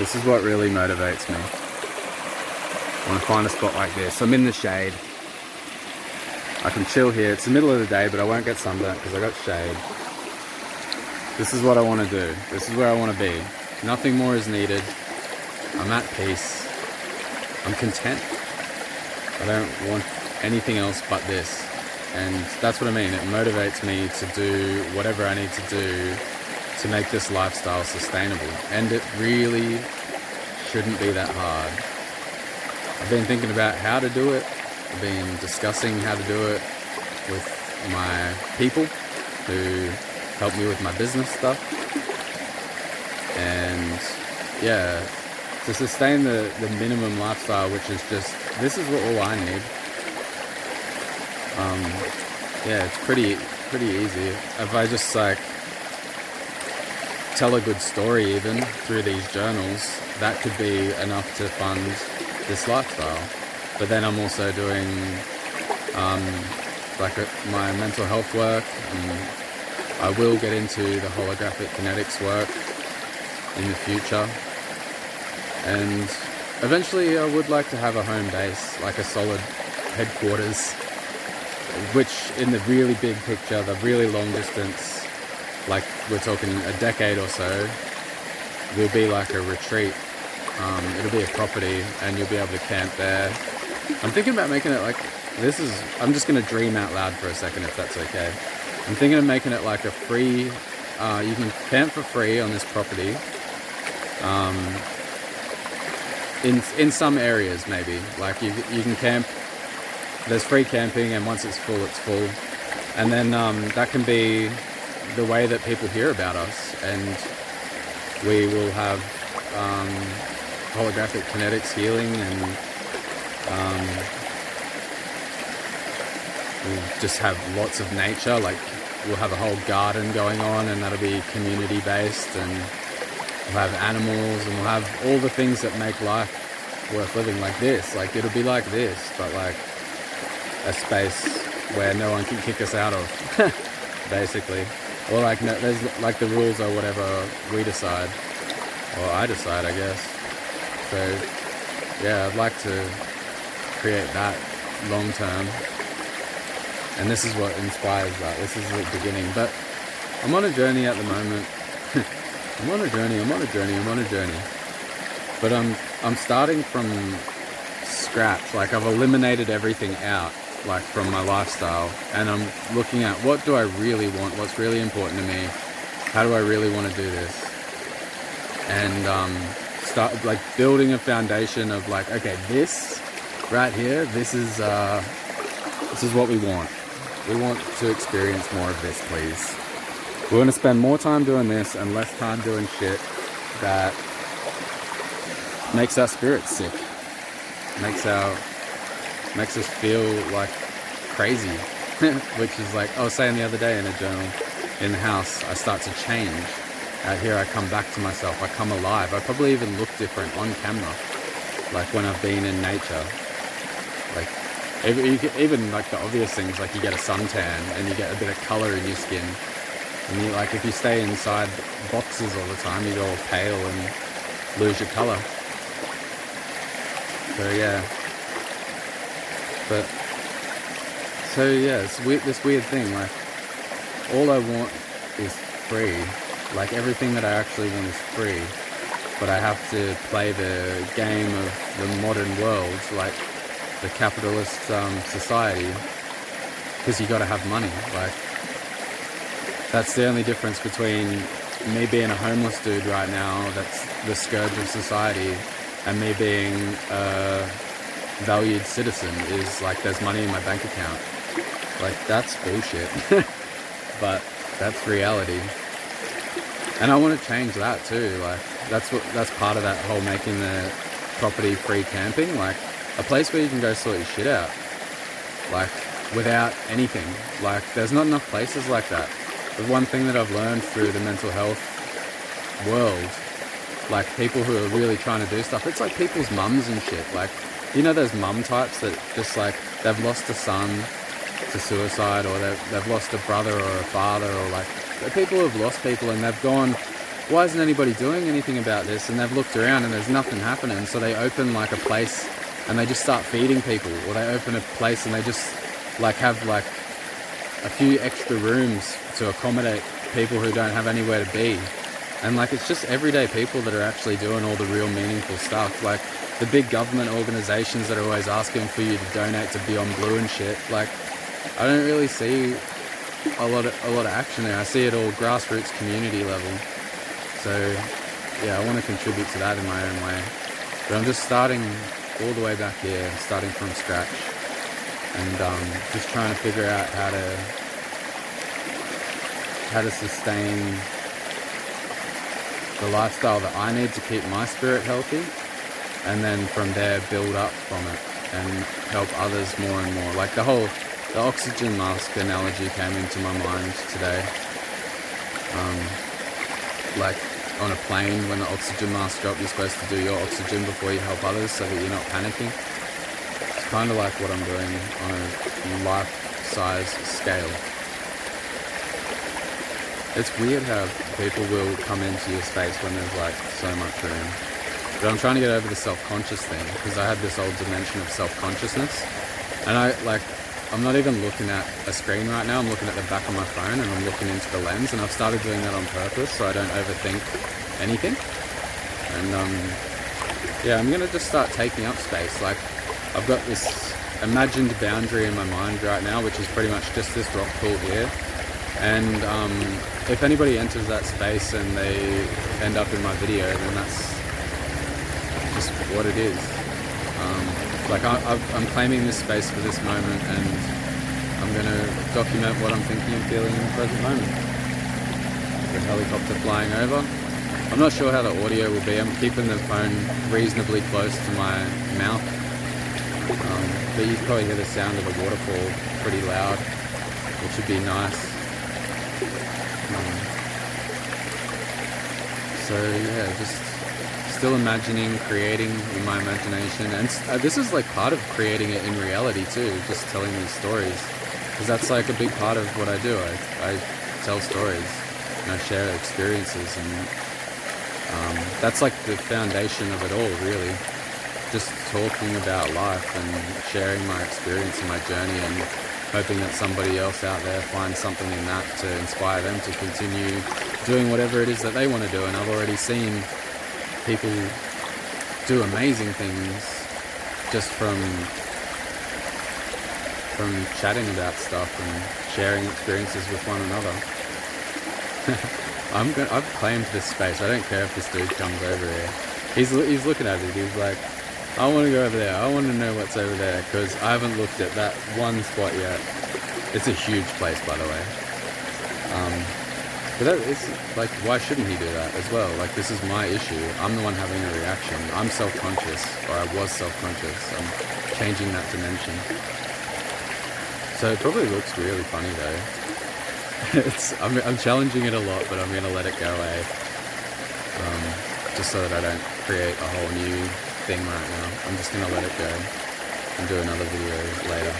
This is what really motivates me. I want to find a spot like this. I'm in the shade. I can chill here. It's the middle of the day, but I won't get sunburnt because I got shade. This is what I want to do. This is where I want to be. Nothing more is needed. I'm at peace. I'm content. I don't want anything else but this. And that's what I mean. It motivates me to do whatever I need to do to make this lifestyle sustainable. And it really shouldn't be that hard. I've been thinking about how to do it. I've been discussing how to do it with my people who help me with my business stuff. And yeah, to sustain the minimum lifestyle, which is just, this is what all I need. Yeah, it's pretty easy. If I just like tell a good story even through these journals, that could be enough to fund this lifestyle. But then I'm also doing my mental health work, and I will get into the holographic kinetics work in the future. And eventually I would like to have a home base, like a solid headquarters, which in the really big picture, the really long distance, like we're talking a decade or so, will be like a retreat. It'll be a property and you'll be able to camp there. I'm thinking about making it like, I'm just going to dream out loud for a second if that's okay. I'm thinking of making it like a free, you can camp for free on this property. In some areas maybe, like you can camp, there's free camping, and once it's full, it's full. And then that can be the way that people hear about us, and we will have holographic kinetics healing, and we'll just have lots of nature, like we'll have a whole garden going on, and that'll be community based, and we'll have animals, and we'll have all the things that make life worth living, like this. Like it'll be like this, but like a space where no one can kick us out of, basically. Or like no, there's like the rules or whatever we decide, or I decide, I guess. So yeah, I'd like to create that long term, and this is what inspires that. This is the beginning, but I'm on a journey at the moment. I'm on a journey. But I'm starting from scratch. Like I've eliminated everything out, like from my lifestyle, and I'm looking at what do I really want, what's really important to me, how do I really want to do this, and start like building a foundation of like, okay, this right here, this is what we want. We want to experience more of this, please. We want to spend more time doing this and less time doing shit that makes our spirits sick, makes us feel like crazy. Which is like I was saying the other day in a journal, in the house I start to change. Out here I come back to myself, I come alive. I probably even look different on camera, like when I've been in nature. Like even like the obvious things, like you get a suntan and you get a bit of color in your skin. And you, like if you stay inside boxes all the time, you go all pale and lose your color. So yeah. But so yeah, it's this weird thing. Like all I want is free. Like everything that I actually want is free. But I have to play the game of the modern world, like the capitalist society, because you got to have money. Like that's the only difference between me being a homeless dude right now, that's the scourge of society, and me being a valued citizen, is like there's money in my bank account. Like that's bullshit. But that's reality. And I want to change that too. Like that's part of that whole making the property free camping, like a place where you can go sort your shit out, like without anything. Like there's not enough places like that. The one thing that I've learned through the mental health world, like people who are really trying to do stuff, it's like people's mums and shit. Like, you know those mum types that just like they've lost a son to suicide, or they've lost a brother or a father, or like people who have lost people, and they've gone why isn't anybody doing anything about this? And they've looked around and there's nothing happening. So they open like a place and they just start feeding people, or they open a place and they just like have like a few extra rooms to accommodate people who don't have anywhere to be. And like, it's just everyday people that are actually doing all the real meaningful stuff. Like the big government organizations that are always asking for you to donate to Beyond Blue and shit. Like, I don't really see a lot of action there. I see it all grassroots community level. So yeah, I want to contribute to that in my own way. But I'm just starting all the way back here, starting from scratch, and just trying to figure out how to sustain the lifestyle that I need to keep my spirit healthy, and then from there build up from it and help others more and more. Like the oxygen mask analogy came into my mind today. Like on a plane, when the oxygen mask drop, you're supposed to do your oxygen before you help others so that you're not panicking. It's kind of like what I'm doing on a life-size scale. It's weird how people will come into your space when there's like so much room. But I'm trying to get over the self-conscious thing, because I had this old dimension of self-consciousness. And I'm not even looking at a screen right now, I'm looking at the back of my phone and I'm looking into the lens, and I've started doing that on purpose so I don't overthink anything. And yeah, I'm gonna just start taking up space. Like, I've got this imagined boundary in my mind right now, which is pretty much just this rock pool here. And if anybody enters that space and they end up in my video, then that's just what it is. Like I'm claiming this space for this moment, and I'm going to document what I'm thinking and feeling in the present moment. The helicopter flying over. I'm not sure how the audio will be. I'm keeping the phone reasonably close to my mouth. But you can probably hear the sound of the waterfall pretty loud, which would be nice. So yeah, just still imagining, creating in my imagination, and this is like part of creating it in reality too, just telling these stories, because that's like a big part of what I do. I tell stories and I share experiences, and that's like the foundation of it all, really. Just talking about life and sharing my experience and my journey, and hoping that somebody else out there finds something in that to inspire them to continue doing whatever it is that they want to do. And I've already seen people do amazing things just from chatting about stuff and sharing experiences with one another. I've claimed this space. I don't care if this dude comes over here. He's looking at it. He's like, I want to go over there. I want to know what's over there, because I haven't looked at that one spot yet. It's a huge place, by the way. But it's like, why shouldn't he do that as well? Like, this is my issue. I'm the one having a reaction. I'm self-conscious, or I was self-conscious. I'm changing that dimension. So it probably looks really funny though. I'm challenging it a lot, but I'm going to let it go away. Just so that I don't create a whole new thing right now. I'm just going to let it go and do another video later.